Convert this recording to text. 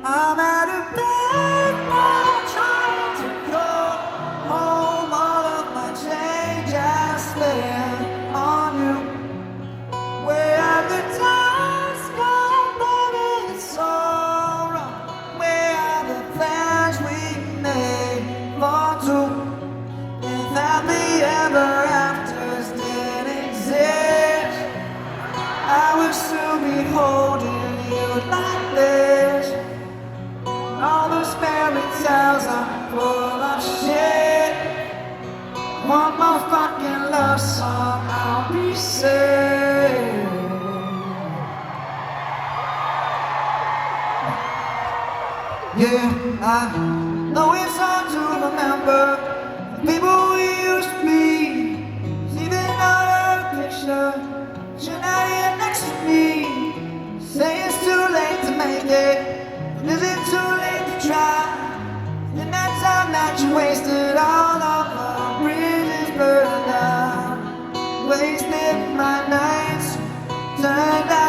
I'm at a bed now, trying to call home. All of my change I spent on you. Where have the times gone, baby? It's all wrong. Where are the plans we made for two? Without the ever afters didn't exist, I would still be holding you like this. All those fairy tales are full of shit. One more fucking love song, I'll be safe. Yeah, I know it's hard to remember the people we used to be. See another picture, you're not here next to me. Say it's too late to make it. Is it too late to try? And that time that you wasted all of our bridges burned down. Wasted my nights, turned out